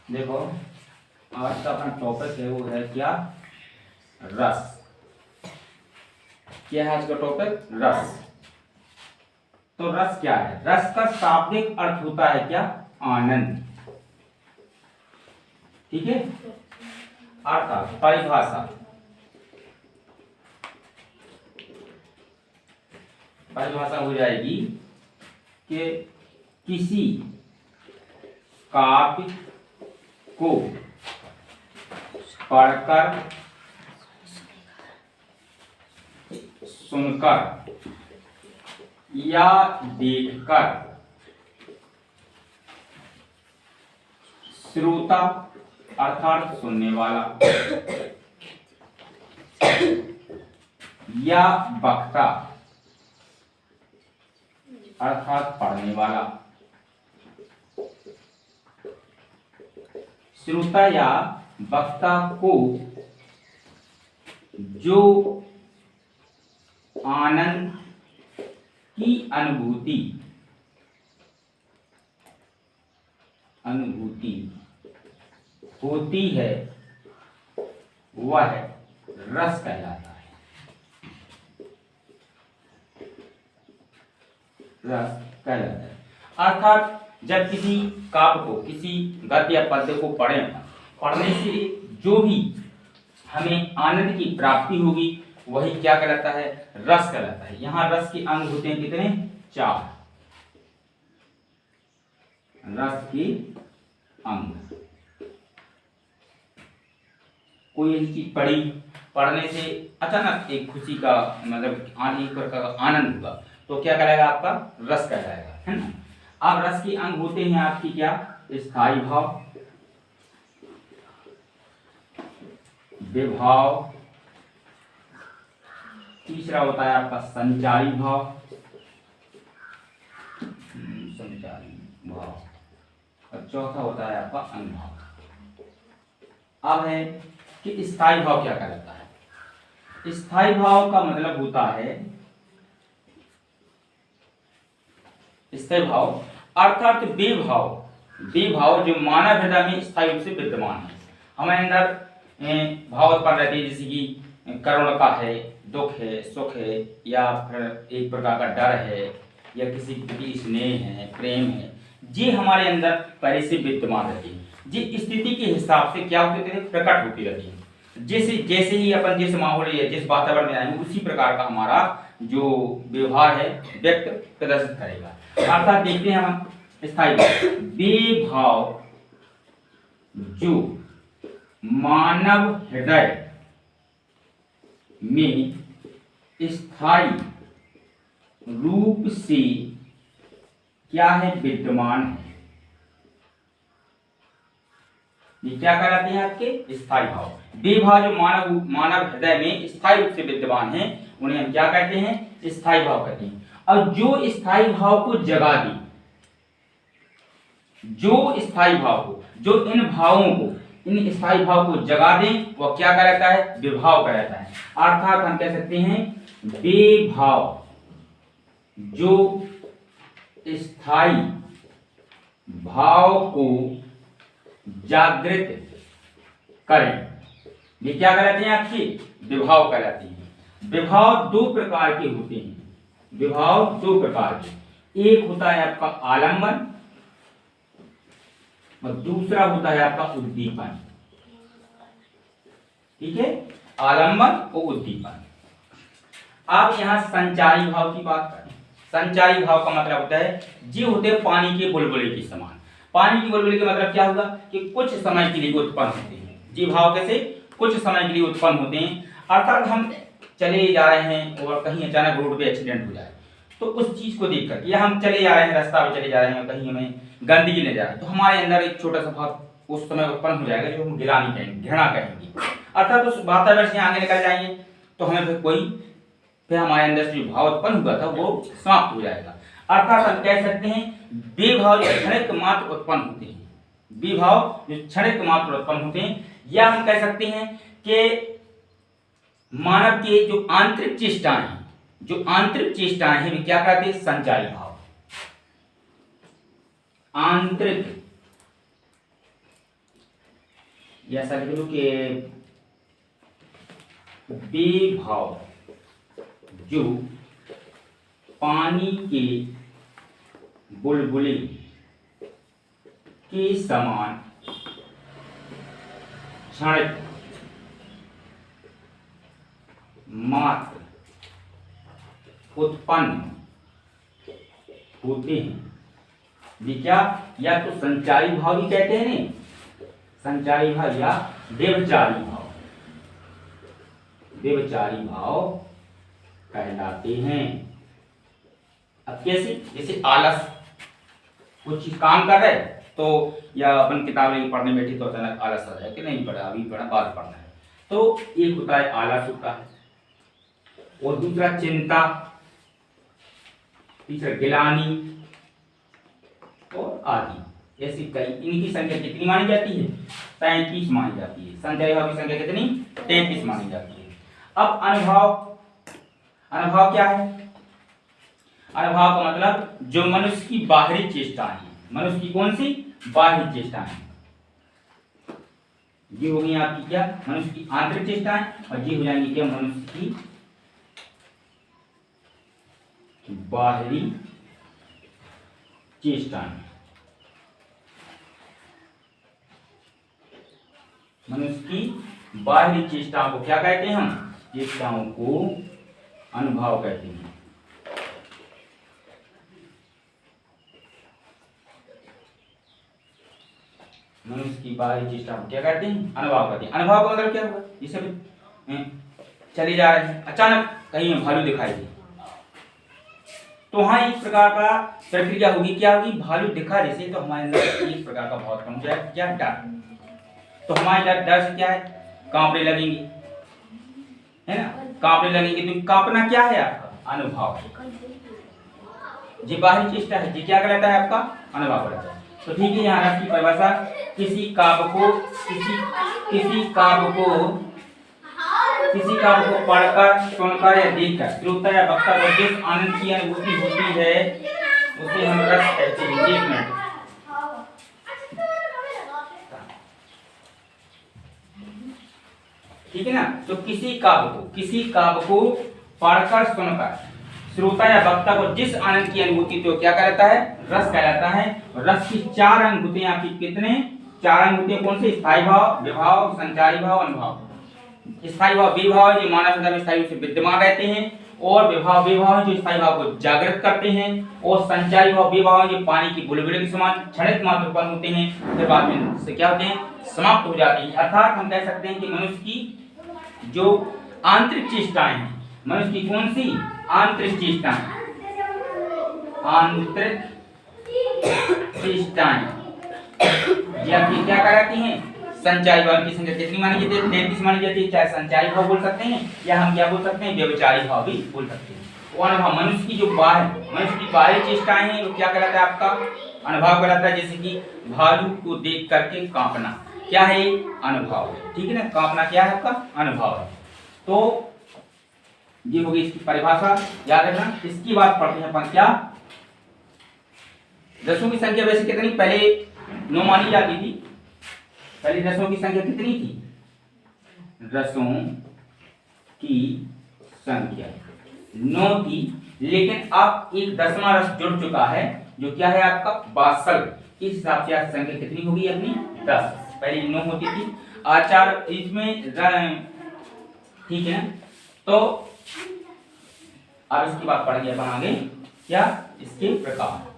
देखो आज का अपना टॉपिक है वो है क्या, रस। क्या है आज का टॉपिक? रस। तो रस क्या है? रस का शाब्दिक अर्थ होता है क्या? आनंद। ठीक है। अर्थात परिभाषा, परिभाषा हो जाएगी कि किसी काव्य को पढ़कर, सुनकर या देखकर श्रोता अर्थात सुनने वाला या वक्ता अर्थात पढ़ने वाला, श्रोता या वक्ता को जो आनंद की अनुभूति होती है वह रस कहलाता है। रस कहलाता है अर्थात जब किसी काव्य को, किसी गद्य या पद्य को पढ़ने से जो भी हमें आनंद की प्राप्ति होगी वही क्या कहलाता है? रस कहलाता है। यहाँ रस के अंग होते हैं कितने? 4 रस के अंग। कोई ऐसी चीज पढ़ने से अचानक एक खुशी का मतलब एक प्रकार का आनंद होगा तो क्या कहलाएगा? आपका रस कहलाएगा, है ना। अब रस के अंग होते हैं आपकी क्या? स्थायी भाव, विभाव, तीसरा होता है आपका संचारी भाव, और चौथा होता है आपका अनुभाव। अब है कि स्थायी भाव क्या कहलाता है? स्थायी भाव का मतलब होता है, स्थायी भाव अर्थात वे भाव जो मानव हृदय में स्थायी रूप से विद्यमान है। हमारे अंदर भाव उत्पन्न रहती है, जैसे कि करुणा है, दुख है, सुख है, या फिर एक प्रकार का डर है, या किसी के प्रति स्नेह है, प्रेम है, ये हमारे अंदर पहले से विद्यमान रहती है। ये स्थिति के हिसाब से क्या होती है? प्रकट होती रहती है। जैसे ही अपन जिस माहौल या जिस वातावरण में आएंगे उसी प्रकार का हमारा जो व्यवहार है व्यक्त प्रदर्शित करेगा। अर्थात देखते हैं हम स्थायी वे भाव जो मानव हृदय में स्थायी रूप से क्या है? विद्यमान है। ये क्या कहलाते हैं? आपके स्थायी भाव। वे भाव जो मानव हृदय में स्थायी रूप से विद्यमान है उन्हें हम क्या कहते हैं? स्थायी भाव कहते हैं। और जो स्थायी भाव को जगा दे, जो स्थायी भाव को, जो इन भावों को, इन स्थायी भाव को जगा दें वह क्या कहलाता है? विभाव कहलाता है। अर्थात हम कह सकते हैं वे भाव जो स्थायी भाव को जागृत करें ये क्या कहलाते हैं? आपके विभाव कहलाते हैं। विभाव 2 प्रकार के होते हैं। विभाव 2 प्रकार के, एक होता है आपका आलंबन और दूसरा होता है आपका उद्दीपन। ठीक है, आलंबन और उद्दीपन। आप यहां संचारी भाव की बात करें। संचारी भाव का मतलब होता है जी होते हैं पानी के बुलबुले के समान। पानी के बुलबुले का मतलब क्या होगा? कि कुछ समय के लिए उत्पन्न होते हैं। जी भाव कैसे? कुछ समय के लिए उत्पन्न होते हैं। अर्थात हम चले जा रहे हैं और कहीं अचानक रोड पे एक्सीडेंट हो जाए तो उस चीज को देख कर, या हम चले जा रहे हैं, रास्ता पे चले जा रहे हैं और कहीं हमें गंदगी ले जा रही है तो हमारे अंदर एक छोटा सा भाव उस समय उत्पन्न हो जाएगा जो हम गिलानी कहेंगे, घृणा कहेंगे। अर्थात उस वातावरण से आगे निकल जाएंगे तो हमें फिर हमारे अंदर से जो भाव उत्पन्न हुआ था वो समाप्त हो जाएगा। अर्थात हम कह सकते हैं वे भाव जो क्षणिक मात्र उत्पन्न होते हैं, वे भाव जो क्षणिक मात्र उत्पन्न होते हैं, या हम कह सकते हैं कि मानव के जो आंतरिक चेष्टाएं हैं, वे क्या कहते हैं? संचारी भाव। आंतरिक या ऐसा लिख लो कि बेभाव जो पानी के बुलबुले के समान क्षणिक मात्र उत्पन्न होते हैं। ये क्या, या तो संचारी भाव भी कहते हैं ने, संचारी भाव या व्यवचारी भाव, व्यवचारी भाव कहलाते हैं। अब कैसे, जैसे आलस, कुछ चीज काम कर रहे तो या अपन किताबें पढ़ने बैठे तो अचानक आलस आ जाए कि नहीं पढ़ा, अभी पढ़ा, बाद पढ़ना है, तो एक होता है आलस होता है, और दूसरा चिंता, तीसरा गिलानी और आदि। ऐसी कई, इनकी संख्या कितनी मानी जाती है? 33 मानी जाती है। संचारी भाव की संख्या कितनी? 33 मानी जाती है। अब अनुभव, अनुभव क्या है? अनुभव का मतलब जो मनुष्य की बाहरी चेष्टाएं हैं। मनुष्य की कौन सी? बाहरी चेष्टाएं। ये हो गई आपकी क्या? मनुष्य की आंतरिक चेष्टाएं, और ये हो जाएंगी क्या? मनुष्य की बाहरी चेष्टाएं। मनुष्य की बाहरी चेष्टाओं को क्या कहते हैं हम? चेष्टाओं को अनुभव कहते हैं। मनुष्य की बाहरी चेष्टा को क्या कहते हैं? अनुभव कहते हैं। अनुभव का मतलब क्या हुआ? जैसे चले जा रहे हैं, अचानक कहीं भालू दिखाई दे, तो वहां एक प्रकार का प्रक्रिया होगी, क्या होगी? भालू दिखा जैसे तो हमारे अंदर एक प्रकार का भाव उत्पन्न हो जाएगा, क्या? डर। तो हमारे डर से क्या है? कांपने लगेंगे, है ना? कांपने लगेंगे। तो कांपना क्या है आपका? अनुभव। ये बाहरी चेष्टा है, ये क्या कहलाता है? आपका अनुभव कहलाता है। तो ठीक है, यहाँ रस की परिभाषा, किसी काव्य को पढ़कर, सुनकर या देखकर श्रोता या वक्ता को जिस आनंद की अनुभूति होती है उसे हम रस कहते हैं। 1 मिनट, ठीक है ना? तो किसी काव्य को पढ़कर, सुनकर श्रोता या वक्ता को जिस आनंद की अनुभूति तो क्या कहलाता है? रस कहलाता है। रस की 4 अनुभूतियां आपकी कितने? 4 अनुभूतियां कौन सी? स्थायी भाव, विभाव, संचारी भाव, अनुभव। स्थायी भाव वे भाव है जो मानव हृदय में स्थायी रूप से विद्यमान रहते हैं, और विभाव वे भाव है जो स्थायी भाव को जागृत करते हैं, और संचारी भाव वे भाव है जो पानी की बुलबुले के समान क्षणिक मात्र उत्पन्न होते हैं, फिर बाद में से क्या होते हैं? समाप्त हो जाते हैं। अर्थात हम कह सकते हैं कि मनुष्य की जो आंतरिक चेष्टाएं हैं, मनुष्य की कौन सी? आंतरिक चेष्टाएं, आंतरिक चेष्टाएं या क्या कहलाती हैं? संचारी भाव की संख्या कितनी मानी जाती है? 33 मानी जाती है। चाहे संचारी भाव बोल सकते हैं, या हम क्या बोल सकते हैं? व्यभिचारी भाव भी बोल सकते हैं। और अनुभव, मनुष्य की जो मनुष्य की बाहरी चेष्टाएं हैं वो क्या कहलाता है? आपका अनुभव कहलाता है। जैसे कि भालू को देख करके कांपना, क्या है? अनुभव, ठीक है ना? कांपना क्या है? आपका अनुभव है। तो ये होगी इसकी परिभाषा, याद रखना। इसकी बात पढ़ते हैं अपन, क्या? रसों की संख्या वैसे कितनी? पहले 9 मानी जाती थी। पहले रसों की संख्या कितनी थी? रसों की संख्या 9 थी, लेकिन अब एक 10वां रस जुड़ चुका है, जो क्या है? आपका वात्सल। इस हिसाब से आज संख्या कितनी होगी अपनी? 10। पहले 9 होती थी। आचार इसमें, ठीक है ना? तो अब इसकी बात पढ़ेंगे अपन आगे, क्या? इसके प्रकार।